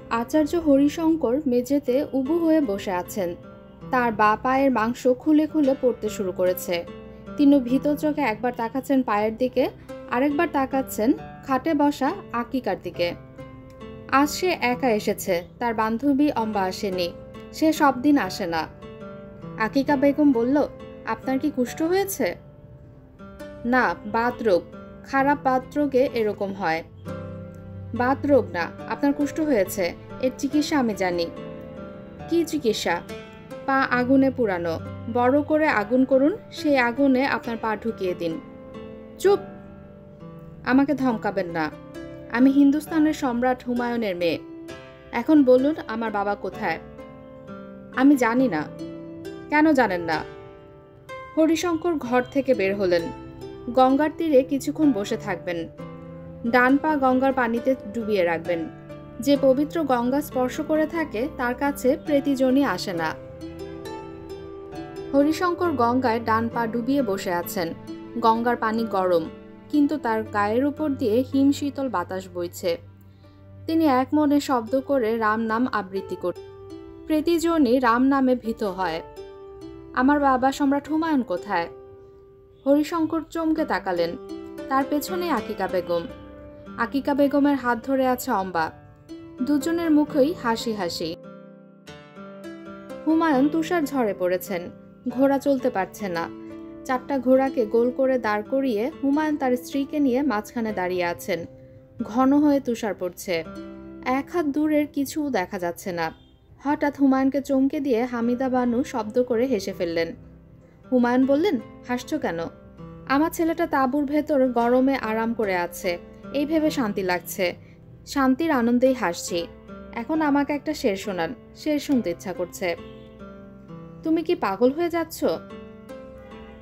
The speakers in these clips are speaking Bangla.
আচার্য হরিশঙ্কর মেঝেতে উবু হয়ে বসে আছেন। তার বা পায়ের মাংস খুলে খুলে পড়তে শুরু করেছে। তিনি ভীত চোখে একবার তাকাচ্ছেন পায়ের দিকে, আরেকবার তাকাচ্ছেন খাটে বসা আকিকার দিকে। আজ সে একা এসেছে, তার বান্ধবী অম্বা আসেনি। সে সব দিন আসে না। আকিকা বেগম বলল, আপনার কি কুষ্ঠ হয়েছে? না, বাতরোগ। খারাপ বাতরোগে এরকম হয়। বাতরোগ না, আপনার কুষ্ঠ হয়েছে। এর চিকিৎসা আমি জানি। কি চিকিৎসা? পা আগুনে পুরানো। বড় করে আগুন করুন, সেই আগুনে আপনার পা ঢুকিয়ে দিন। চুপ! আমাকে ধমকাবেন না। আমি হিন্দুস্তানের সম্রাট হুমায়ুনের মেয়ে। এখন বলুন, আমার বাবা কোথায়? আমি জানি না। কেন জানেন না? হরিশঙ্কর ঘর থেকে বের হলেন। গঙ্গার তীরে কিছুক্ষণ বসে থাকবেন। ডান পা গঙ্গার পানিতে ডুবিয়ে রাখবেন। যে পবিত্র গঙ্গা স্পর্শ করে থাকে তার কাছে প্রেতিজনই আসে না। হরিশঙ্কর গঙ্গায় ডান পা ডুবিয়ে বসে আছেন। গঙ্গার পানি গরম, কিন্তু তার গায়ের উপর দিয়ে হিমশীতল বাতাস বইছে। তিনি এক মনে শব্দ করে রাম নাম আবৃত্তি করেন। প্রেতিজনই রাম নামে ভীত হয়। আমার বাবা সম্রাট হুমায়ুন কোথায়? হরিশঙ্কর চমকে তাকালেন। তার পেছনে আকিকা বেগম। আকিকা বেগমের হাত ধরে আছে অম্বা। দুজনের মুখেই হাসি হাসি। হুমায়ুন তুষার ঝড়ে পড়েছেন। ঘোড়া চলতে পারছে না। চারটা ঘোড়াকে গোল করে দাঁড় করিয়ে হুমায়ুন তার স্ত্রীকে নিয়ে মাঝখানে দাঁড়িয়ে আছেন। ঘন হয়ে তুষার পড়ছে। এক হাত দূরের কিছু দেখা যাচ্ছে না। হঠাৎ হুমায়ুনকে চমকে দিয়ে হামিদা বানু শব্দ করে হেসে ফেললেন। হুমায়ুন বললেন, হাসছো কেন? আমার ছেলেটা তাঁবুর ভেতর গরমে আরাম করে আছে, এই ভেবে শান্তি লাগছে। শান্তির আনন্দেই হাসছি। এখন আমাকে একটা শের শোনান, শের শুনতে ইচ্ছা করছে। তুমি কি পাগল হয়ে যাচ্ছ?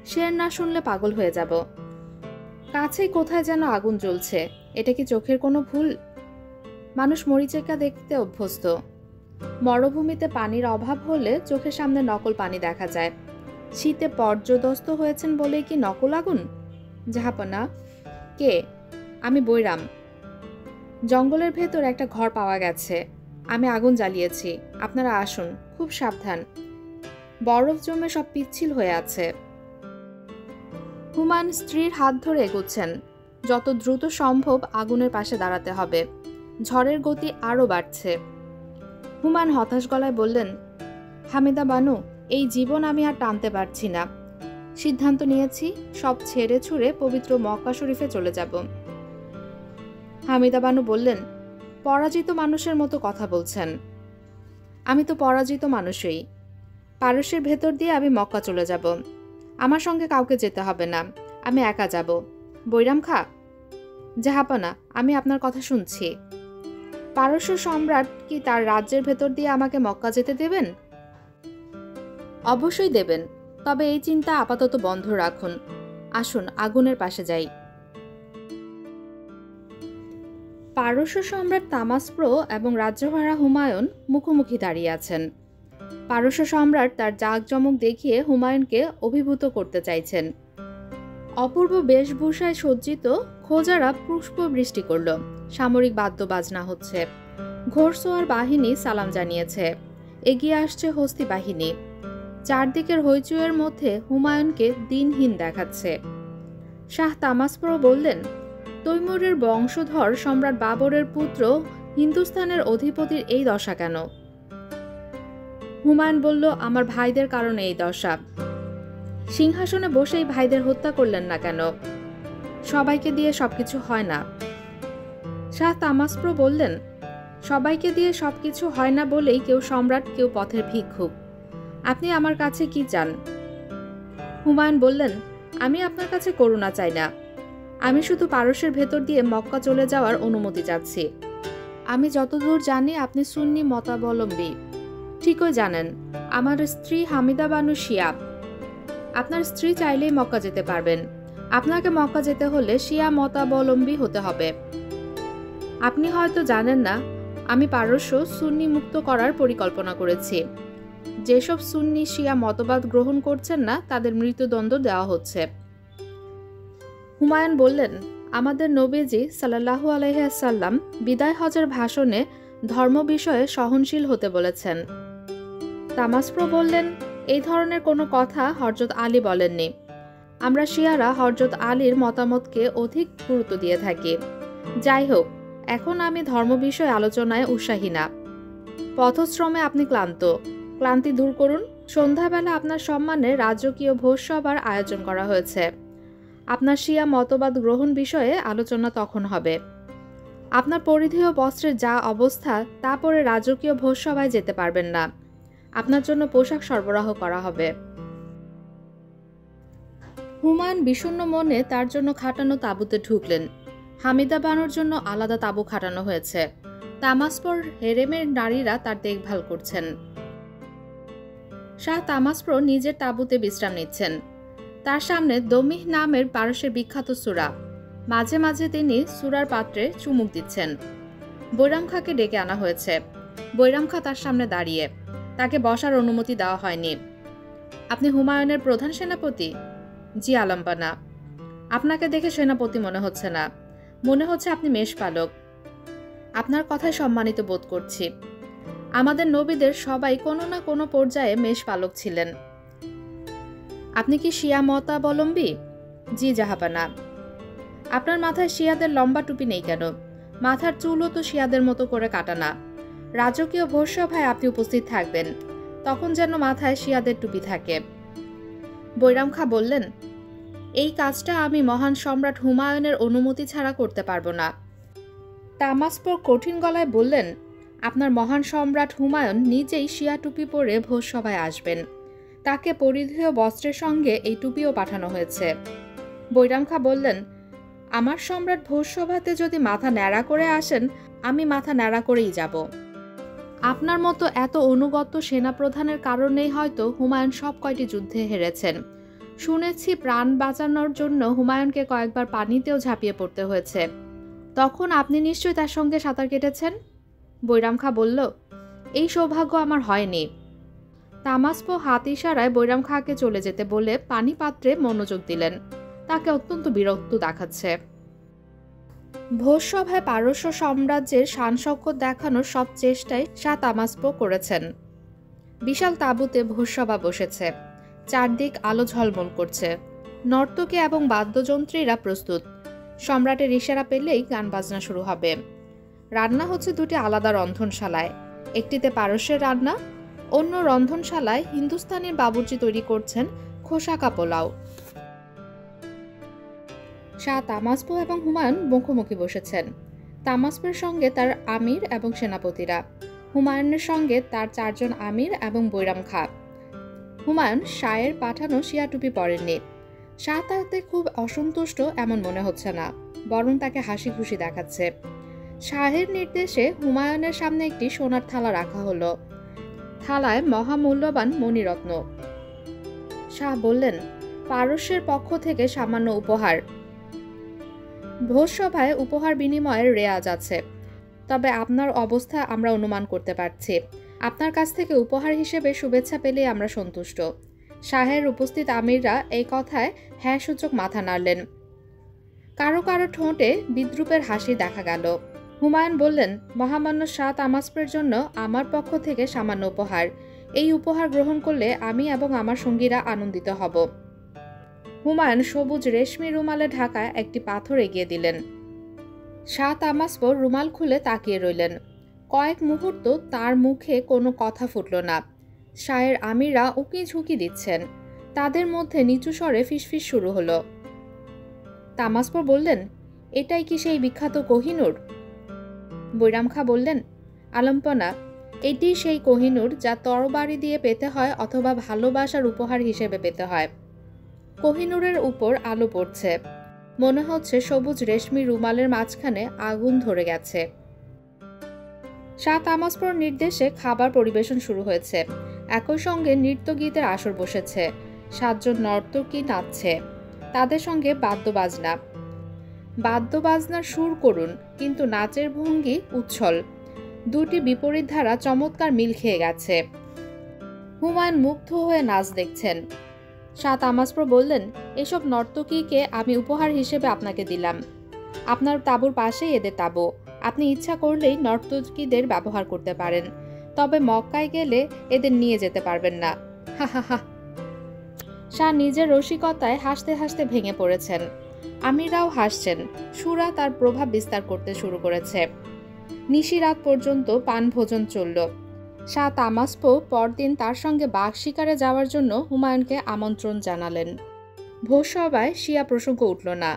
শের না শুনলে পাগল হয়ে যাব। কাছেই কোথায় যেন আগুন জ্বলছে। এটা কি চোখের কোনো ভুল? মানুষ মরিচিকা দেখতে অভ্যস্ত। মরুভূমিতে পানির অভাব হলে চোখের সামনে নকল পানি দেখা যায়। শীতে পর্যদস্ত হয়েছেন বলেই কি নকল আগুন? জাহাপনা। কে? আমি বৈরাম। জঙ্গলের ভেতর একটা ঘর পাওয়া গেছে। আমি আগুন জ্বালিয়েছি। আপনারা আসুন, খুব সাবধান। বরফ জমে সব পিচ্ছিল হয়ে আছে। হুমায়ুন স্ত্রীর হাত ধরে এগোচ্ছেন। যত দ্রুত সম্ভব আগুনের পাশে দাঁড়াতে হবে। ঝড়ের গতি আরও বাড়ছে। হুমায়ুন হতাশ গলায় বললেন, হামিদা বানু, এই জীবন আমি আর টানতে পারছি না। সিদ্ধান্ত নিয়েছি, সব ছেড়ে ছুড়ে পবিত্র মক্কা শরীফে চলে যাব। হামিদা বানু বললেন, পরাজিত মানুষের মতো কথা বলছেন। আমি তো পরাজিত মানুষই। পারস্যের ভেতর দিয়ে আমি মক্কা চলে যাব। আমার সঙ্গে কাউকে যেতে হবে না, আমি একা যাব। বৈরাম খা। জাহাপনা, আমি আপনার কথা শুনছি। পারস্য সম্রাট কি তার রাজ্যের ভেতর দিয়ে আমাকে মক্কা যেতে দেবেন? অবশ্যই দেবেন, তবে এই চিন্তা আপাতত বন্ধ রাখুন। আসুন আগুনের পাশে যাই। পারস্য সম্রাট তামাসপ্র এবং রাজ্যভাড়া হুমায়ুন মুখোমুখি দাঁড়িয়ে আছেন। পারস্য সম্রাট তার জাঁকজমক দেখিয়ে হুমায়ুনকে অভিভূত করতে চাইছেন। অপূর্ব বেশভূষায় সজ্জিত খোজারা পুষ্প বৃষ্টি করল। সামরিক বাদ্য বাজনা হচ্ছে। ঘোড়সওয়ার বাহিনী সালাম জানিয়েছে। এগিয়ে আসছে হস্তি বাহিনী। চারদিকের হইচইয়ের মধ্যে হুমায়ুনকে দিনহীন দেখাচ্ছে। শাহ তামাসপ্র বললেন, তৈমুরের বংশধর সম্রাট বাবরের পুত্র হিন্দুস্তানের অধিপতির এই দশা কেন? হুমায়ুন বলল, আমার ভাইদের কারণে এই দশা। সিংহাসনে বসেই ভাইদের হত্যা করলেন না কেন? সবাইকে দিয়ে সবকিছু হয় না। শাহ তামাসপ্র বললেন, সবাইকে দিয়ে সবকিছু হয় না বলেই কেউ সম্রাট, কেউ পথের ভিক্ষুক। আপনি আমার কাছে কি চান? হুমায়ুন বললেন, আমি আপনার কাছে করুণা চাই না। আমি শুধু পারস্যের ভেতর দিয়ে মক্কা চলে যাওয়ার অনুমতি চাচ্ছি। আমি যতদূর জানি আপনি সুন্নি মতাবলম্বী। ঠিকই জানেন, আমার স্ত্রী হামিদা বানু শিয়া। আপনার স্ত্রী চাইলেই মক্কা যেতে পারবেন। আপনাকে মক্কা যেতে হলে শিয়া মতাবলম্বী হতে হবে। আপনি হয়তো জানেন না, আমি পারস্য সুন্নি মুক্ত করার পরিকল্পনা করেছি। যেসব সুন্নি শিয়া মতবাদ গ্রহণ করছেন না তাদের মৃত্যুদণ্ড দেওয়া হচ্ছে। হুমায়ুন বললেন, আমাদের নবীজি সাল্লাল্লাহু আলাইহি ওয়াসাল্লাম বিদায় হজের ভাষণে ধর্ম বিষয়ে সহনশীল হতে বলেছেন। তামাসপ্রো বললেন, এই ধরনের কোনো কথা হযরত আলী বলেননি। আমরা শিয়ারা হযরত আলীর মতামতকে অধিক গুরুত্ব দিয়ে থাকি। যাই হোক, এখন আমি ধর্ম বিষয়ে আলোচনায় উৎসাহী না। পথশ্রমে আপনি ক্লান্তি দূর করুন। সন্ধ্যাবেলা আপনার সম্মানে রাজকীয় ভোজসভার আয়োজন করা হয়েছে। আপনার শিয়া মতবাদ গ্রহণ বিষয়ে আলোচনা তখন হবে। আপনার পরিধেয় বস্ত্রের যা অবস্থা তা পরে রাজকীয় ভোজসভায় যেতে পারবেন না। আপনার জন্য পোশাক সরবরাহ করা হবে। হুমায়ুন বিষণ্ণ মনে তার জন্য খাটানো তাঁবুতে ঢুকলেন। হামিদা বানুর জন্য আলাদা তাঁবু খাটানো হয়েছে। তামাসপ্রোর হেরেমের নারীরা তার দেখভাল করছেন। শাহ তামাসপ্রো নিজের তাঁবুতে বিশ্রাম নিচ্ছেন। তার সামনে দমিহ নামের পারস্যের বিখ্যাত সূরা। মাঝে মাঝে তিনি সূরার পাত্রে চুমুক দিচ্ছেন। বৈরাম খাঁকে ডেকে আনা হয়েছে। বৈরাম খাঁ তার সামনে দাঁড়িয়ে। তাকে বসার অনুমতি দেওয়া হয়নি। আপনি হুমায়ুনের প্রধান সেনাপতি? জি আলম্বানা। আপনাকে দেখে সেনাপতি মনে হচ্ছে না, মনে হচ্ছে আপনি মেষপালক। আপনার কথায় সম্মানিত বোধ করছি। আমাদের নবীদের সবাই কোনো না কোনো পর্যায়ে মেষপালক ছিলেন। আপনি কি শিয়া মতাবলম্বী? জি জাহাপানা। আপনার মাথায় শিয়াদের লম্বা টুপি নেই কেন? মাথার চুলও তো শিয়াদের মতো করে কাটা না। রাজকীয় ভোজসভায় আপনি উপস্থিত থাকবেন, তখন যেন মাথায় শিয়াদের টুপি থাকে। বৈরাম খাঁ বললেন, এই কাজটা আমি মহান সম্রাট হুমায়ুনের অনুমতি ছাড়া করতে পারবো না। তামাসপ্রো কঠিন গলায় বললেন, আপনার মহান সম্রাট হুমায়ুন নিজেই শিয়া টুপি পরে ভোজসভায় আসবেন। তাকে পরিধেয় বস্ত্রের সঙ্গে এই টুপিও পাঠানো হয়েছে। বৈরাম খাঁ বললেন, আমার সম্রাট ভোজসভাতে যদি মাথা ন্যাড়া করে আসেন, আমি মাথা ন্যাড়া করেই যাব। আপনার মতো এত অনুগত সেনাপ্রধানের কারণেই হয়তো হুমায়ুন সব কয়টি যুদ্ধে হেরেছেন। শুনেছি প্রাণ বাঁচানোর জন্য হুমায়ুনকে কয়েকবার পানিতেও ঝাঁপিয়ে পড়তে হয়েছে। তখন আপনি নিশ্চয়ই তার সঙ্গে সাঁতার কেটেছেন? বৈরাম খাঁ বলল, এই সৌভাগ্য আমার হয়নি। তামাসপ্রো হাত ইশারায় বৈরাম খাঁকে চলে যেতে বলে পানি পাত্রে মনোযোগ দিলেন। তাকে অত্যন্ত বিরক্ত দেখাচ্ছে। ভোজসভায় পারস্য সাম্রাজ্যের শান-শওকত দেখানোর সব চেষ্টাই শাহ তামাসপ্রো করেছেন। বিশাল তাঁবুতে ভোজসভা বসেছে। চারদিক আলো ঝলমল করছে। নর্তকী এবং বাদ্যযন্ত্রীরা প্রস্তুত। সম্রাটের ইশারা পেলেই গান বাজনা শুরু হবে। রান্না হচ্ছে দুটি আলাদা রন্ধনশালায়। একটিতে পারস্যের রান্না, অন্য রন্ধনশালায় হিন্দুস্তানের বাবুর্চি তৈরি করছেন খোসাকা পোলাও। শাহ তামাসপ্রো এবং হুমায়ুন মুখোমুখি বসেছেন। তামাসপ্রোর সঙ্গে তার আমির এবং সেনাপতিরা, হুমায়ুনের সঙ্গে তার 4 জন আমির এবং বৈরাম খাঁ। হুমায়ুন শাহের পাঠানো শিয়া টুপি পরেননি। শাহ তাতে খুব অসন্তুষ্ট এমন মনে হচ্ছে না, বরং তাকে হাসি খুশি দেখাচ্ছে। শাহের নির্দেশে হুমায়ুনের সামনে একটি সোনার থালা রাখা হলো। থালায় মহামূল্যবান মণিরত্ন। শাহ বললেন, পারস্যের পক্ষ থেকে সামান্য উপহার। ভোজসভায় উপহার বিনিময়ের রেয়াজ আছে, তবে আপনার অবস্থা আমরা অনুমান করতে পারছি। আপনার কাছ থেকে উপহার হিসেবে শুভেচ্ছা পেলেই আমরা সন্তুষ্ট। শাহের উপস্থিত আমিররা এই কথায় হ্যাঁ সূচক মাথা নাড়লেন। কারো কারো ঠোঁটে বিদ্রুপের হাসি দেখা গেল। হুমায়ুন বললেন, মহামান্য শাহ তামাসপ্রোর জন্য আমার পক্ষ থেকে সামান্য উপহার। এই উপহার গ্রহণ করলে আমি এবং আমার সঙ্গীরা আনন্দিত হব। হুমায়ুন সবুজ রেশমি রুমালে ঢাকা একটি পাথর এগিয়ে দিলেন। শাহ তামাসপ্রো রুমাল খুলে তাকিয়ে রইলেন। কয়েক মুহূর্ত তার মুখে কোনো কথা ফুটল না। শাহের আমিরা উকি ঝুঁকি দিচ্ছেন। তাদের মধ্যে নিচু স্বরে ফিসফিস শুরু হলো। তামাসপ্রো বললেন, এটাই কি সেই বিখ্যাত কোহিনূর? বৈরাম খাঁ বললেন, আলম্পনা, এটি সেই কোহিনূর যা তরবারি দিয়ে পেতে হয় অথবা ভালোবাসার উপহার হিসেবে পেতে হয়। কোহিনূরের উপর আলো পড়ছে। মনে হচ্ছে সবুজ রেশমি রুমালের মাঝখানে আগুন ধরে গেছে। শাহ তামাসপ্রোর নির্দেশে খাবার পরিবেশন শুরু হয়েছে। একই সঙ্গে নৃত্যগীতের আসর বসেছে। 7 জন নর্তকী নাচছে, তাদের সঙ্গে বাদ্যবাজনা। বাদ্যবাজনার সুর করুন, কিন্তু নাচের ভঙ্গি উচ্ছল। দুটি বিপরীত ধারা চমৎকার মিল খেয়ে গেছে। হুমায়ুন মুগ্ধ হয়ে নাচ দেখছেন। শাহ তামাসপ্রো বললেন, এসব নর্তকীকে আমি উপহার হিসেবে আপনাকে দিলাম। আপনার তাঁবুর পাশেই এদের তাঁবু। আপনি ইচ্ছা করলেই নর্তকীদের ব্যবহার করতে পারেন, তবে মক্কায় গেলে এদের নিয়ে যেতে পারবেন না। হা হা হা। শাহ নিজের রসিকতায় হাসতে হাসতে ভেঙে পড়েছেন। আমিরাও হাসছেন। সুরা তার প্রভাব বিস্তার করতে শুরু করেছে। নিশিরাত পর্যন্ত পান ভোজন চলল। শাহ তামাসপো পরদিন তার সঙ্গে বাঘ শিকারে যাওয়ার জন্য হুমায়ুনকে আমন্ত্রণ জানালেন। ভোজসভায় শিয়া প্রসঙ্গ উঠল না।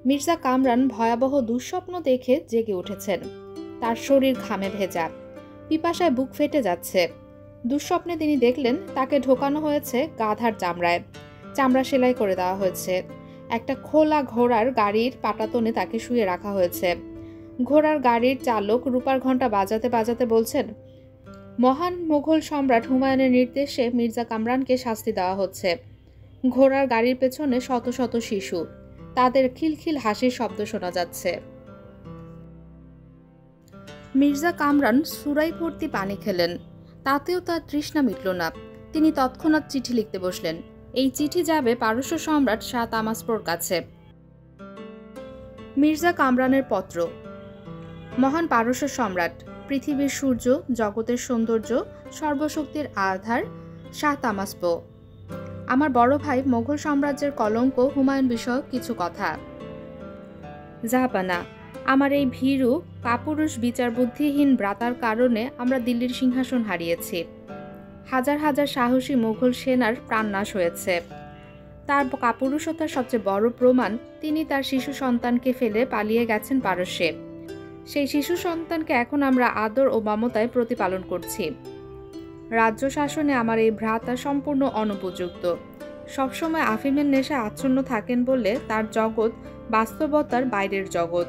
মির্জা কামরান ভয়াবহ দুঃস্বপ্ন দেখে জেগে উঠেছেন। তার শরীর ঘামে ভেজা, পিপাসায় বুক ফেটে যাচ্ছে। দুঃস্বপ্নে তিনি দেখলেন তাকে ঢোকানো হয়েছে গাধার চামড়ায়, চামড়া সেলাই করে দেওয়া হয়েছে। একটা খোলা ঘোড়ার গাড়ির পাটাতনে তাকে শুয়ে রাখা হয়েছে। ঘোড়ার গাড়ির চালক রূপার ঘণ্টা বাজাতে বাজাতে বলছেন, মহান মুঘল সম্রাট হুমায়ুনের নির্দেশে মির্জা কামরানকে শাস্তি দেওয়া হচ্ছে। ঘোড়ার গাড়ির পেছনে শত শত শিশু, তাদের খিলখিল হাসির শব্দ শোনা যাচ্ছে। মির্জা কামরান সুরাই ভর্তি পানি খেলেন, তাতেও তার তৃষ্ণা মিটল না। তিনি তৎক্ষণাৎ চিঠি লিখতে বসলেন। এই চিঠি যাবে পারস্য সম্রাট শাহ তামাসপোর কাছে। মির্জা কামরানের পত্র। মহান পারস্য সম্রাট, পৃথিবীর সূর্য, জগতের সৌন্দর্য, সর্বশক্তির আধার শাহ তামাসপো। আমার বড় ভাই মোগল সাম্রাজ্যের কলঙ্ক হুমায়ুন বিষয়ক কিছু কথা। জাহাপানা, আমার এই ভীরু কাপুরুষ বিচার বুদ্ধিহীন ভ্রাতার কারণে আমরা দিল্লির সিংহাসন হারিয়েছি। হাজার হাজার সাহসী মুঘল সেনার প্রাণনাশ হয়েছে। তার কাপুরুষতার সবচেয়ে বড় প্রমাণ, তিনি তার শিশু সন্তানকে ফেলে পালিয়ে গেছেন পারস্যে। সেই শিশু সন্তানকে এখন আমরা আদর ও মমতায় প্রতিপালন করছি। রাজ্য শাসনে আমার এই ভ্রাতা সম্পূর্ণ অনুপযুক্ত। সবসময় আফিমের নেশায় আচ্ছন্ন থাকেন বলে তার জগৎ বাস্তবতার বাইরের জগৎ।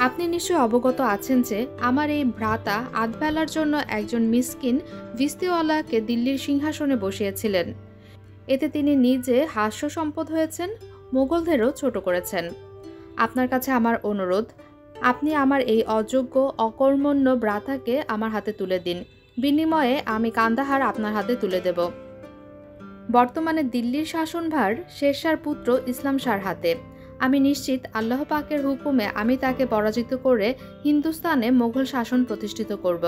আপনি নিশ্চয় অবগত আছেন যে আমার এই ভ্রাতা আধবেলার জন্য একজন মিসকিন ভিস্তিওয়ালাকে দিল্লির সিংহাসনে বসিয়েছিলেন। এতে তিনি নিজে হাস্য সম্পদ হয়েছেন, মোগলদেরও ছোট করেছেন। আপনার কাছে আমার অনুরোধ, আপনি আমার এই অযোগ্য অকর্মণ্য ভ্রাতাকে আমার হাতে তুলে দিন। বিনিময়ে আমি কান্দাহার আপনার হাতে তুলে দেব। বর্তমানে দিল্লির শাসনভার শেরশাহর পুত্র ইসলাম শাহর হাতে। আমি নিশ্চিত আল্লাহ পাকের হুকুমে আমি তাকে পরাজিত করে হিন্দুস্তানে মোগল শাসন প্রতিষ্ঠিত করব।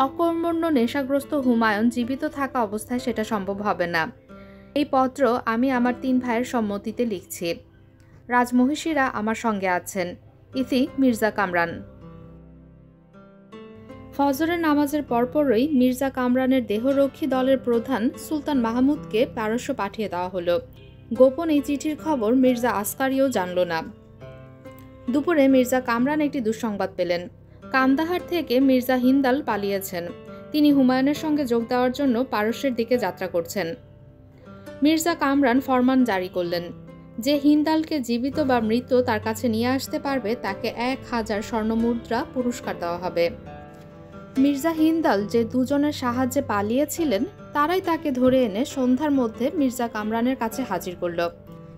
অকর্মণ্য নেশাগ্রস্ত হুমায়ুন জীবিত থাকা অবস্থায় সেটা সম্ভব হবে না। এই পত্র আমি আমার 3 ভাইয়ের সম্মতিতে লিখছি। রাজমহিষীরা আমার সঙ্গে আছেন। ইতি মির্জা কামরান। ফজরের নামাজের পরপরই মির্জা কামরানের দেহরক্ষী দলের প্রধান সুলতান মাহমুদকে পারস্য পাঠিয়ে দেওয়া হলো। গোপন এই চিঠির খবর মির্জা আসকারিও জানল না। দুপুরে মির্জা কামরান একটি দুঃসংবাদ পেলেন। কান্দাহার থেকে মির্জা হিন্দাল পালিয়েছেন। তিনি হুমায়ুনের সঙ্গে যোগ দেওয়ার জন্য পারস্যের দিকে যাত্রা করছেন। মির্জা কামরান ফরমান জারি করলেন, যে হিন্দালকে জীবিত বা মৃত তার কাছে নিয়ে আসতে পারবে তাকে 1000 স্বর্ণমুদ্রা পুরস্কার দেওয়া হবে। মির্জা হিন্দাল যে দুজনের সাহায্যে পালিয়েছিলেন তারাই তাকে ধরে এনে সন্ধ্যার মধ্যে মির্জা কামরানের কাছে হাজির করল।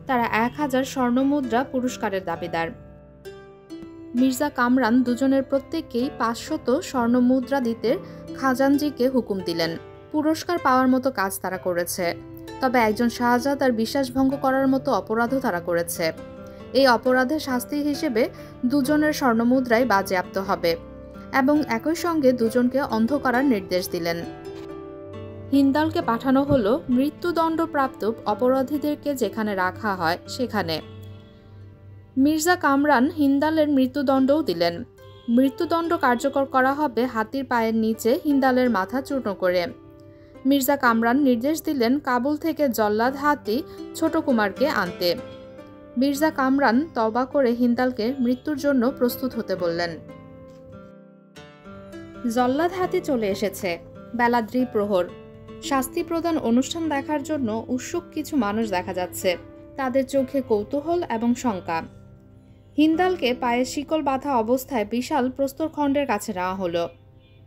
তারা 1000 স্বর্ণমুদ্রা পুরস্কারের দাবিদার। মির্জা কামরান দুজনের প্রত্যেককেই 500 স্বর্ণমুদ্রা দিতে খাজানজিকে হুকুম দিলেন। পুরস্কার পাওয়ার মতো কাজ তারা করেছে, তবে একজন শাহজাদার বিশ্বাস ভঙ্গ করার মতো অপরাধও তারা করেছে। এই অপরাধের শাস্তি হিসেবে দুজনের স্বর্ণমুদ্রাই বাজেয়াপ্ত হবে এবং একই সঙ্গে দুজনকে অন্ধ করার নির্দেশ দিলেন। হিন্দালকে পাঠানো হলো মৃত্যুদণ্ডপ্রাপ্ত অপরাধীদেরকে যেখানে রাখা হয় সেখানে। মির্জা কামরান হিন্দালের মৃত্যুদণ্ডও দিলেন। মৃত্যুদণ্ড কার্যকর করা হবে হাতির পায়ের নিচে হিন্দালের মাথা চূর্ণ করে। মির্জা কামরান নির্দেশ দিলেন কাবুল থেকে জল্লাদ হাতি ছোট কুমারকে আনতে। মির্জা কামরান তওবা করে হিন্দালকে মৃত্যুর জন্য প্রস্তুত হতে বললেন। জল্লাদ হাতি চলে এসেছে। বেলা দ্বিপ্রহর। শাস্তি প্রদান অনুষ্ঠান দেখার জন্য উৎসুক কিছু মানুষ দেখা যাচ্ছে। তাদের চোখে কৌতূহল এবং শঙ্কা। হিন্দালকে পায়ে শিকল বাঁধা অবস্থায় বিশাল প্রস্তরখণ্ডের কাছে নেওয়া হলো।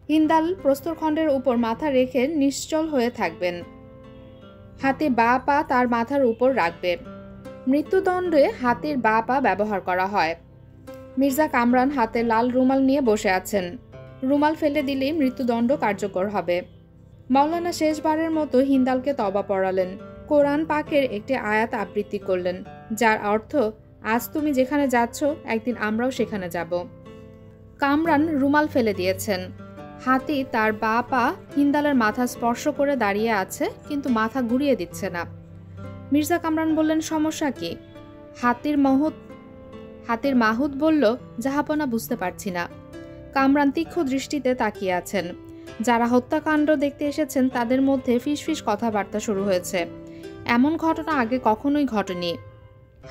হিন্দাল প্রস্তরখণ্ডের উপর মাথা রেখে নিশ্চল হয়ে থাকবেন। হাতি বাঁ পা তার মাথার উপর রাখবে। মৃত্যুদণ্ডে হাতির বাঁ পা ব্যবহার করা হয়। মির্জা কামরান হাতে লাল রুমাল নিয়ে বসে আছেন। রুমাল ফেলে দিলেই মৃত্যুদণ্ড কার্যকর হবে। মাওলানা শেষবারের মতো হিন্দালকে তওবা পড়ালেন। কোরআন পাকের একটি আয়াত আবৃত্তি করলেন, যার অর্থ, আজ তুমি যেখানে যাচ্ছ একদিন আমরাও সেখানে যাব। কামরান রুমাল ফেলে দিয়েছেন। হাতি তার বা পা হিন্দালের মাথা স্পর্শ করে দাঁড়িয়ে আছে, কিন্তু মাথা ঘুরিয়ে দিচ্ছে না। মির্জা কামরান বললেন, সমস্যা কি? হাতির মাহুত বলল, জাহাপনা, বুঝতে পারছি না। কামরান তীক্ষ্ণ দৃষ্টিতে তাকিয়ে আছেন। যারা হত্যাকাণ্ড দেখতে এসেছেন তাদের মধ্যে ফিসফিস কথাবার্তা শুরু হয়েছে। এমন ঘটনা আগে কখনোই ঘটেনি।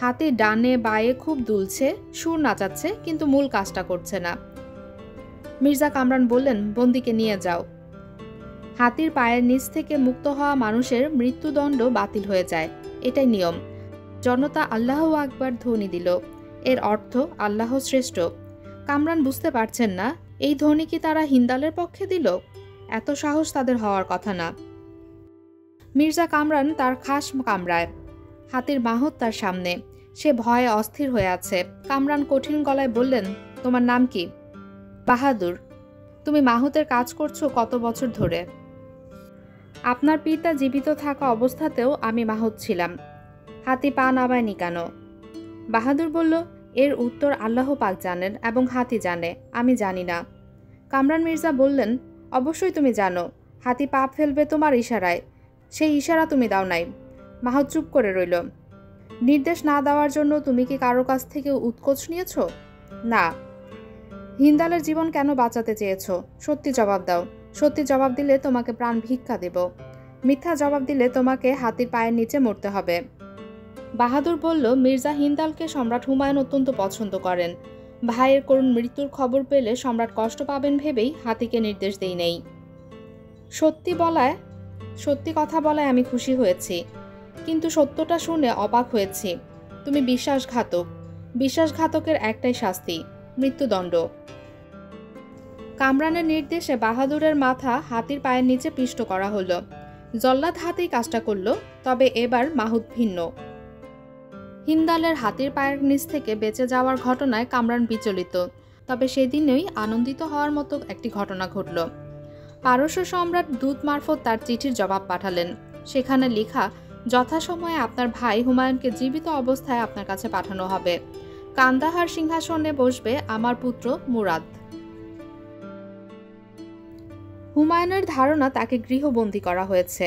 হাতি ডানে বায়ে খুব দুলছে, সুর নাচাচ্ছে, কিন্তু মূল কাজটা করছে না। মির্জা কামরান বললেন, বন্দিকে নিয়ে যাও। হাতির পায়ের নিচ থেকে মুক্ত হওয়া মানুষের মৃত্যুদণ্ড বাতিল হয়ে যায়, এটাই নিয়ম। জনতা আল্লাহু আকবার ধ্বনি দিল। এর অর্থ আল্লাহ শ্রেষ্ঠ। কামরান বুঝতে পারছেন না, এই ধ্বনি কি তারা হিন্দালের পক্ষে দিল? এত সাহস তাদের হওয়ার কথা না। মির্জা কামরান তার খাস কামরায়, হাতির মাহুত তার সামনে। সে ভয়ে অস্থির হয়ে আছে। কামরান কঠিন গলায় বললেন, তোমার নাম কি? বাহাদুর। তুমি মাহুতের কাজ করছো কত বছর ধরে? আপনার পিতা জীবিত থাকা অবস্থাতেও আমি মাহুত ছিলাম। হাতি পা নামায়নি কেন? বাহাদুর বলল, এর উত্তর আল্লাহ পাক জানেন এবং হাতি জানে, আমি জানি না। কামরান মির্জা বললেন, অবশ্যই তুমি জানো। হাতি পা ফেলবে তোমার ইশারায়, সেই ইশারা তুমি দাও নাই। মাহুত চুপ করে রইল। নির্দেশ না দেওয়ার জন্য তুমি কি কারো কাছ থেকে উৎকোচ নিয়েছ? না। হিন্দালের জীবন কেন বাঁচাতে চেয়েছ? সত্যি জবাব দাও। সত্যি জবাব দিলে তোমাকে প্রাণ ভিক্ষা দেব। মিথ্যা জবাব দিলে তোমাকে হাতির পায়ের নিচে মরতে হবে। বাহাদুর বলল, মির্জা হিন্দালকে সম্রাট হুমায়ুন অত্যন্ত পছন্দ করেন। ভাইয়ের করুণ মৃত্যুর খবর পেলে সম্রাট কষ্ট পাবেন ভেবেই হাতিকে নির্দেশ দেই নেই। সত্যি কথা বলায় আমি খুশি হয়েছি, কিন্তু সত্যটা শুনে অবাক হয়েছি। তুমি বিশ্বাসঘাতক। বিশ্বাসঘাতকের একটাই শাস্তি, মৃত্যুদণ্ড। কামরানের নির্দেশে বাহাদুরের মাথা হাতির পায়ের নিচে পিষ্ট করা হলো। জল্লাদ হাতেই কাজটা করল, তবে এবার মাহুত ভিন্ন। হিন্দালের হাতির পায়ের নিচ থেকে বেঁচে যাওয়ার ঘটনায় কামরান বিচলিত, তবে সেদিনই আনন্দিত হওয়ার মতো একটি ঘটনা ঘটল। পারস্য সম্রাট দূত মারফত তার চিঠির জবাব পাঠালেন। সেখানে লেখা, যথাসময়ে আপনার ভাই হুমায়ুনকে জীবিত অবস্থায় আপনার কাছে পাঠানো হবে। কান্দাহার সিংহাসনে বসবে আমার পুত্র মুরাদ। হুমায়ুনের ধারণা তাকে গৃহবন্দী করা হয়েছে।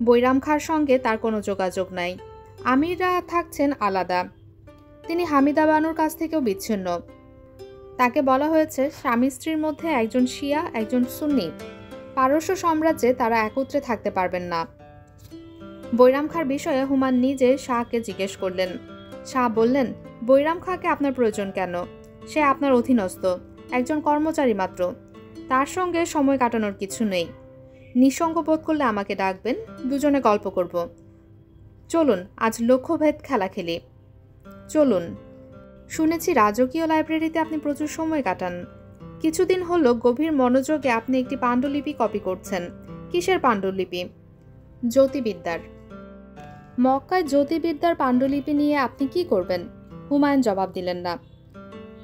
বৈরাম খাঁর সঙ্গে তার কোনো যোগাযোগ নাই। আমিররা থাকছেন আলাদা। তিনি হামিদা বানুর কাছ থেকেও বিচ্ছিন্ন। তাকে বলা হয়েছে স্বামী স্ত্রীর মধ্যে একজন শিয়া, একজন সুন্নি। পারস্য সাম্রাজ্যে তারা একত্রে থাকতে পারবেন না। বৈরাম খাঁর বিষয়ে হুমায়ুন নিজে শাহকে জিজ্ঞেস করলেন। শাহ বললেন, বৈরাম খাঁকে আপনার প্রয়োজন কেন? সে আপনার অধীনস্থ, একজন কর্মচারী মাত্র। তার সঙ্গে সময় কাটানোর কিছু নেই। নিঃসঙ্গ বোধ করলে আমাকে ডাকবেন, দুজনে গল্প করব। চলুন আজ লক্ষ্যভেদ খেলা খেলি। চলুন। শুনেছি রাজকীয় লাইব্রেরিতে আপনি প্রচুর সময় কাটান। কিছুদিন হলো গভীর মনোযোগে আপনি একটি পাণ্ডুলিপি কপি করছেন। কিসের পাণ্ডুলিপি? জ্যোতিবিদ্যার। মক্কায় জ্যোতিবিদ্যার পাণ্ডুলিপি নিয়ে আপনি কি করবেন? হুমায়ুন জবাব দিলেন না।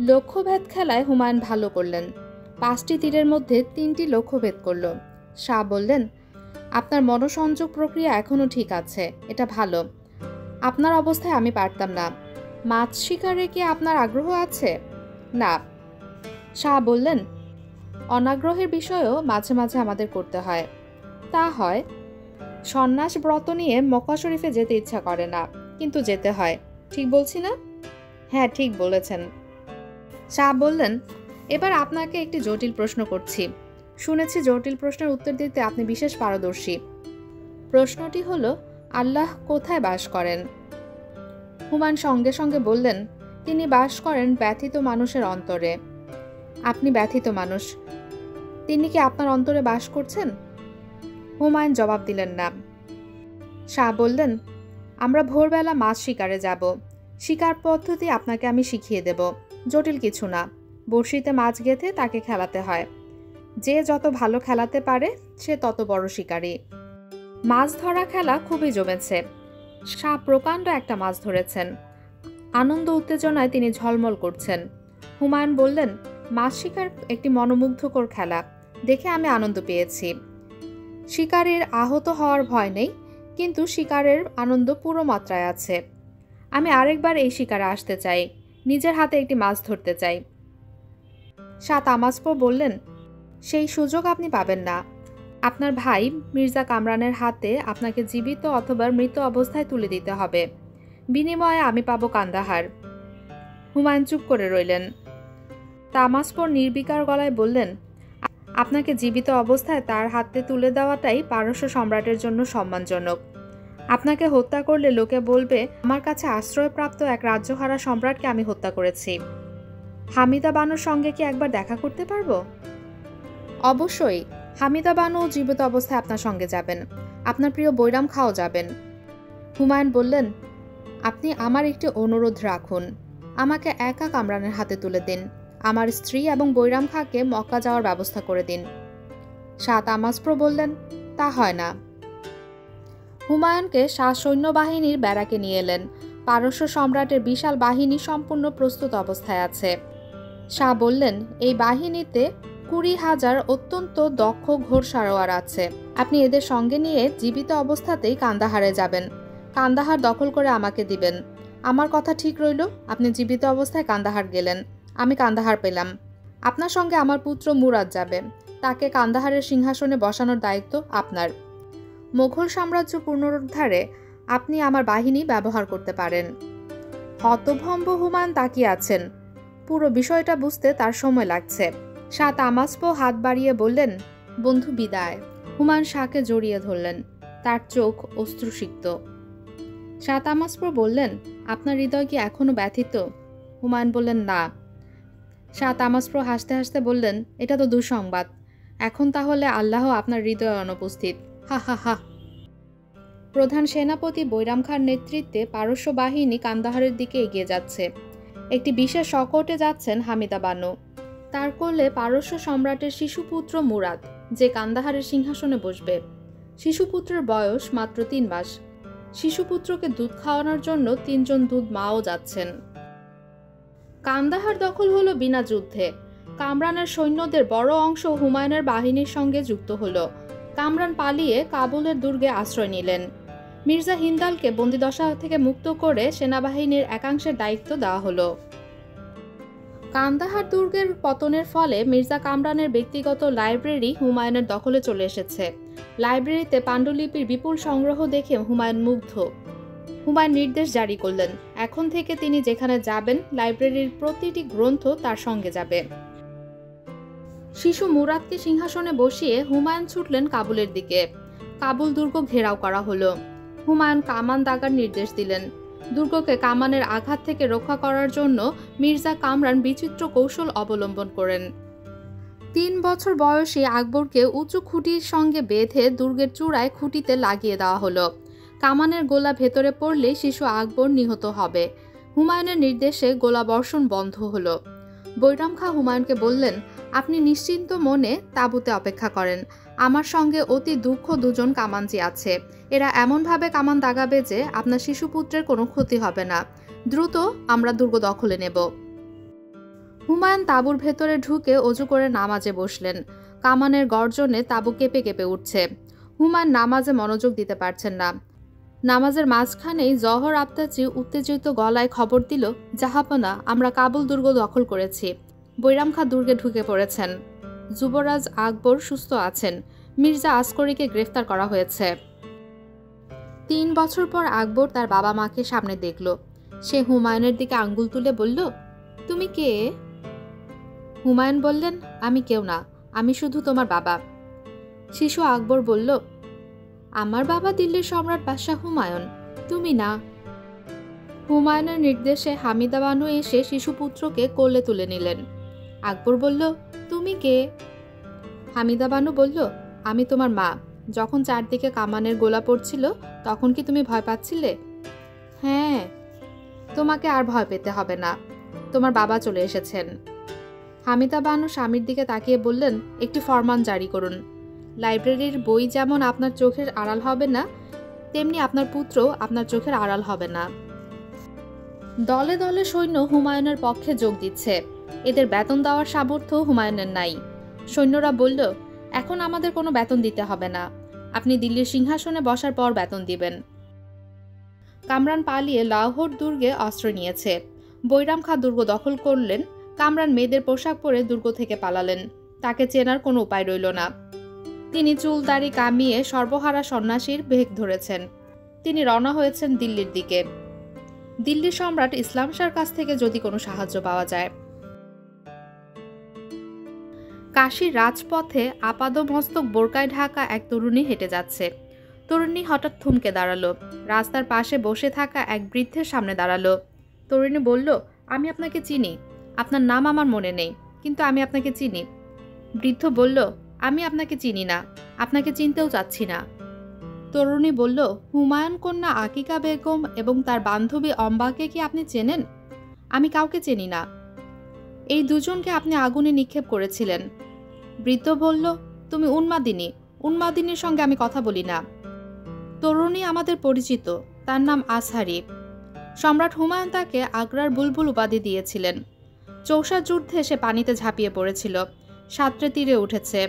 লক্ষ্যভেদ খেলায় হুমায়ুন ভালো করলেন। 5টি তীরের মধ্যে 3টি লক্ষ্যভেদ করল। শাহ বললেন, আপনার মনোসংযোগ প্রক্রিয়া এখনও ঠিক আছে, এটা ভালো। আপনার অবস্থায় আমি পারতাম না। মাছ শিকারে কি আপনার আগ্রহ আছে? না। শাহ বললেন, অনাগ্রহের বিষয়েও মাঝে মাঝে আমাদের করতে হয়। তা হয়। সন্ন্যাস ব্রত নিয়ে মক্কা শরীফে যেতে ইচ্ছা করে না, কিন্তু যেতে হয়। ঠিক বলছি না? হ্যাঁ, ঠিক বলেছেন। শাহ বললেন, এবার আপনাকে একটি জটিল প্রশ্ন করছি। শুনেছি জটিল প্রশ্নের উত্তর দিতে আপনি বিশেষ পারদর্শী। প্রশ্নটি হলো, আল্লাহ কোথায় বাস করেন? হুমায়ুন সঙ্গে সঙ্গে বললেন, তিনি বাস করেন ব্যথিত মানুষের অন্তরে। আপনি ব্যথিত মানুষ, তিনি কি আপনার অন্তরে বাস করছেন? হুমায়ুন জবাব দিলেন না। শাহ বললেন, আমরা ভোরবেলা মাছ শিকারে যাব। শিকার পদ্ধতি আপনাকে আমি শিখিয়ে দেব। জটিল কিছু না। বড়শিতে মাছ গেঁথে তাকে খেলাতে হয়। যে যত ভালো খেলাতে পারে সে তত বড় শিকারী। মাছ ধরা খেলা খুবই জমেছে। শাহ প্রকাণ্ড একটা মাছ ধরেছেন। আনন্দ উত্তেজনায় তিনি ঝলমল করছেন। হুমায়ুন বললেন, মাছ শিকার একটি মনোমুগ্ধকর খেলা, দেখে আমি আনন্দ পেয়েছি। শিকারের আহত হওয়ার ভয় নেই, কিন্তু শিকারের আনন্দ পুরো মাত্রায় আছে। আমি আরেকবার এই শিকারে আসতে চাই, নিজের হাতে একটি মাছ ধরতে চাই। শাহ তামাসপো বললেন, সেই সুযোগ আপনি পাবেন না। আপনার ভাই মির্জা কামরানের হাতে আপনাকে জীবিত অথবা মৃত অবস্থায় তুলে দিতে হবে। বিনিময়ে আমি পাবো কান্দাহার। হুমায়ুন চুপ করে রইলেন। তামাসপোর নির্বিকার গলায় বললেন, আপনাকে জীবিত অবস্থায় তার হাতে তুলে দেওয়াটাই পারস্য সম্রাটের জন্য সম্মানজনক। আপনাকে হত্যা করলে লোকে বলবে আমার কাছে আশ্রয়প্রাপ্ত এক রাজ্যহারা সম্রাটকে আমি হত্যা করেছি। হামিদা বানুর সঙ্গে কি একবার দেখা করতে পারবো? অবশ্যই, হামিদা বানু জীবিত অবস্থায় আপনার সঙ্গে যাবেন, আপনার প্রিয় বৈরাম খাও যাবেন। হুমায়ুন বললেন, আপনি আমার একটি অনুরোধ রাখুন, আমাকে একা কামরানের হাতে তুলে দিন। আমার স্ত্রী এবং বৈরাম খাঁকে মক্কা যাওয়ার ব্যবস্থা করে দিন। শাহ তামাসপো বললেন, তা হয় না। হুমায়ুনকে শাহ সৈন্যবাহিনীর ব্যারাকে নিয়ে এলেন। পারস্য সম্রাটের বিশাল বাহিনী সম্পূর্ণ প্রস্তুত অবস্থায় আছে। শাহ বললেন, এই বাহিনীতে 20,000 অত্যন্ত দক্ষ ঘোড়সারোয়ার আছে। আপনি এদের সঙ্গে নিয়ে জীবিত অবস্থাতেই কান্দাহারে যাবেন। কান্দাহার দখল করে আমাকে দিবেন। আমার কথা ঠিক রইল, আপনি জীবিত অবস্থায় কান্দাহার গেলেন, আমি কান্দাহার পেলাম। আপনার সঙ্গে আমার পুত্র মুরাদ যাবে, তাকে কান্দাহারের সিংহাসনে বসানোর দায়িত্ব আপনার। মোগল সাম্রাজ্য পুনরুদ্ধারে আপনি আমার বাহিনী ব্যবহার করতে পারেন। হতভম্ব হুমায়ুন তাকিয়ে আছেন। পুরো বিষয়টা বুঝতে তার সময় লাগছে। শাহ তামাসপো হাত বাড়িয়ে বললেন, বন্ধু বিদায়। হুমায়ুন শাহকে জড়িয়ে ধরলেন, তার চোখ অশ্রুসিক্ত। শাহ তামাসপো বললেন, আপনার হৃদয় কি এখনো ব্যথিত? হুমায়ুন বললেন, না। শাহ তামাসপো হাসতে হাসতে বললেন, এটা তো দুঃসংবাদ। এখন তাহলে আল্লাহ আপনার হৃদয়ে অনুপস্থিত। হা হা হা। প্রধান সেনাপতি বৈরাম খাঁর নেতৃত্বে পারস্য বাহিনী কান্দাহারের দিকে এগিয়ে যাচ্ছে। একটি বিশেষ শকটে যাচ্ছেন হামিদা বানু। তার কোলে পারস্য সম্রাটের শিশুপুত্র মুরাদ, যে কান্দাহারের সিংহাসনে বসবে। শিশুপুত্রের বয়স মাত্র 3 মাস। শিশুপুত্রকে দুধ খাওয়ানোর জন্য 3 জন দুধ মাও যাচ্ছেন। কান্দাহার দখল হলো বিনা যুদ্ধে। কামরানের সৈন্যদের বড় অংশ হুমায়ুনের বাহিনীর সঙ্গে যুক্ত হলো। কামরান পালিয়ে কাবুলের দুর্গে আশ্রয় নিলেন। মির্জা হিন্দালকে বন্দিদশা থেকে মুক্ত করে সেনাবাহিনীর একাংশের দায়িত্ব দেওয়া হলো। কান্দাহার দুর্গের পতনের ফলে মির্জা কামরানের ব্যক্তিগত লাইব্রেরি হুমায়ুনের দখলে চলে এসেছে। লাইব্রেরিতে পাণ্ডুলিপির বিপুল সংগ্রহ দেখে হুমায়ুন মুগ্ধ। হুমায়ুন নির্দেশ জারি করলেন, এখন থেকে তিনি যেখানে যাবেন লাইব্রেরির প্রতিটি গ্রন্থ তার সঙ্গে যাবে। শিশু মুরাদকে সিংহাসনে বসিয়ে হুমায়ুন ছুটলেন কাবুলের দিকে। কাবুল দুর্গ ঘেরাও করা হলো। হুমায়ুন কামান দাগার নির্দেশ দিলেন। দুর্গকে কামানের আঘাত থেকে রক্ষা করার জন্য মির্জা কামরান বিচিত্র কৌশল অবলম্বন করেন। 3 বছর বয়সী আকবরকে উঁচু খুঁটির সঙ্গে বেঁধে দুর্গের চূড়ায় খুঁটিতে লাগিয়ে দেওয়া হলো। কামানের গোলা ভেতরে পড়লে শিশু আকবর নিহত হবে। হুমায়ুনের নির্দেশে গোলাবর্ষণ বন্ধ হলো। বৈরাম খাঁ হুমায়ুনকে বললেন, আপনি নিশ্চিন্ত মনে তাঁবুতে অপেক্ষা করেন। আমার সঙ্গে অতি দুঃখ 2 জন কামানজি আছে। এরা এমনভাবে কামান দাগাবে যে আপনার শিশুপুত্রের কোনো ক্ষতি হবে না। দ্রুত আমরা দুর্গ দখলে নেব। হুমায়ুন তাঁবুর ভেতরে ঢুকে অজু করে নামাজে বসলেন। কামানের গর্জনে তাঁবু কেঁপে কেঁপে উঠছে। হুমায়ুন নামাজে মনোযোগ দিতে পারছেন না। নামাজের মাঝখানেই জহর আফতাচি উত্তেজিত গলায় খবর দিল, জাহাপনা, আমরা কাবুল দুর্গ দখল করেছি। বৈরাম খাঁ দুর্গে ঢুকে পড়েছেন। যুবরাজ আকবর সুস্থ আছেন। মির্জা আসকরিকে গ্রেফতার করা হয়েছে। 3 বছর পর আকবর তার বাবা মাকে সামনে দেখল। সে হুমায়ুনের দিকে আঙ্গুল তুলে বলল, তুমি কে? হুমায়ুন বললেন, আমি কেউ না, আমি শুধু তোমার বাবা। শিশু আকবর বলল, আমার বাবা দিল্লির সম্রাট বাদশাহ হুমায়ুন, তুমি না। হুমায়ুনের নির্দেশে হামিদা বানু এসে শিশুপুত্রকে কোলে তুলে নিলেন। আকবর বলল, তুমি কে? হামিদা বানু বলল, আমি তোমার মা। যখন চারদিকে কামানের গোলা পড়ছিল তখন কি তুমি ভয় পাচ্ছিলে? হ্যাঁ। তোমাকে আর ভয় পেতে হবে না, তোমার বাবা চলে এসেছেন। হামিদা বানু স্বামীর দিকে তাকিয়ে বললেন, একটি ফরমান জারি করুন। লাইব্রেরির বই যেমন আপনার চোখের আড়াল হবে না, তেমনি আপনার পুত্র আপনার চোখের আড়াল হবে না। দলে দলে সৈন্য হুমায়ুনের পক্ষে যোগ দিচ্ছে। এদের বেতন দেওয়ার সামর্থ্য হুমায়ুনের নাই। সৈন্যরা বলল, এখন আমাদের কোনো বেতন দিতে হবে না, আপনি দিল্লির সিংহাসনে বসার পর বেতন দিবেন। কামরান পালিয়ে লাহোর দুর্গে আশ্রয় নিয়েছে। বৈরাম খাঁ দুর্গ দখল করলেন। কামরান মেয়েদের পোশাক পরে দুর্গ থেকে পালালেন। তাকে চেনার কোনো উপায় রইল না। তিনি চুল দাড়ি কামিয়ে সর্বহারা সন্ন্যাসীর বেগ ধরেছেন। তিনি রওনা হয়েছেন দিল্লির দিকে। দিল্লির সম্রাট ইসলাম শাহর কাছ থেকে যদি কোনো সাহায্য পাওয়া যায়। কাশীর রাজপথে আপাদমস্তক বোরকায় ঢাকা এক তরুণী হেঁটে যাচ্ছে। তরুণী হঠাৎ থমকে দাঁড়ালো। রাস্তার পাশে বসে থাকা এক বৃদ্ধের সামনে দাঁড়ালো। তরুণী বলল, আমি আপনাকে চিনি। আপনার নাম আমার মনে নেই, কিন্তু আমি আপনাকে চিনি। বৃদ্ধ বলল, আমি আপনাকে চিনি না, আপনাকে চিনতেও চাচ্ছি না। তরুণী বলল, হুমায়ুন কন্যা আকিকা বেগম এবং তার বান্ধবী অম্বাকে কি আপনি চেনেন? আমি কাউকে চিনি না। এই দুজনকে আপনি আগুনে নিক্ষেপ করেছিলেন। বৃদ্ধ বলল, তুমি উন্মাদিনী। উন্মাদিনীর সঙ্গে আমি কথা বলি না। তরুণী আমাদের পরিচিত, তার নাম আসহারি। সম্রাট হুমায়ুন তাকে আগ্রার বুলবুল উপাধি দিয়েছিলেন। চৌসার যুদ্ধে সে পানিতে ঝাঁপিয়ে পড়েছিল, সাঁতরে তীরে উঠেছে।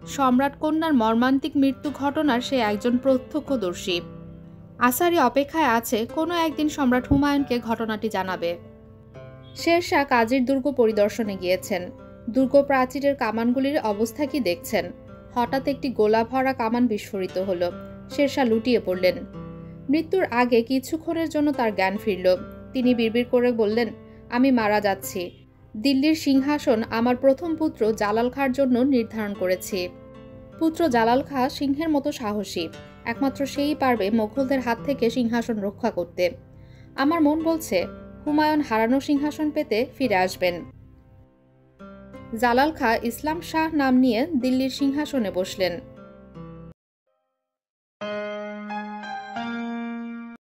সম্রাট কন্যার মর্মান্তিক মৃত্যু ঘটনার সে একজন প্রত্যক্ষদর্শী। আসহারি অপেক্ষায় আছে কোনো একদিন সম্রাট হুমায়ুনকে ঘটনাটি জানাবে। শেরশাহ কাজির দুর্গ পরিদর্শনে গিয়েছেন। দুর্গ প্রাচীরের কামানগুলির অবস্থা কি দেখছেন। হঠাৎ একটি গোলা ভরা কামান বিস্ফোরিত হলো। শেরশাহ লুটিয়ে পড়লেন। মৃত্যুর আগে কিছুক্ষণের জন্য তার জ্ঞান ফিরল। তিনি বিড়বিড় করে বললেন, আমি মারা যাচ্ছি। দিল্লির সিংহাসন আমার প্রথম পুত্র জালাল খাঁর জন্য নির্ধারণ করেছি। পুত্র জালাল খাঁ সিংহের মতো সাহসী। একমাত্র সেই পারবে মোগলদের হাত থেকে সিংহাসন রক্ষা করতে। আমার মন বলছে হুমায়ুন হারানো সিংহাসন পেতে ফিরে আসবেন। জালাল খাঁ ইসলাম শাহ নাম নিয়ে দিল্লির সিংহাসনে বসলেন।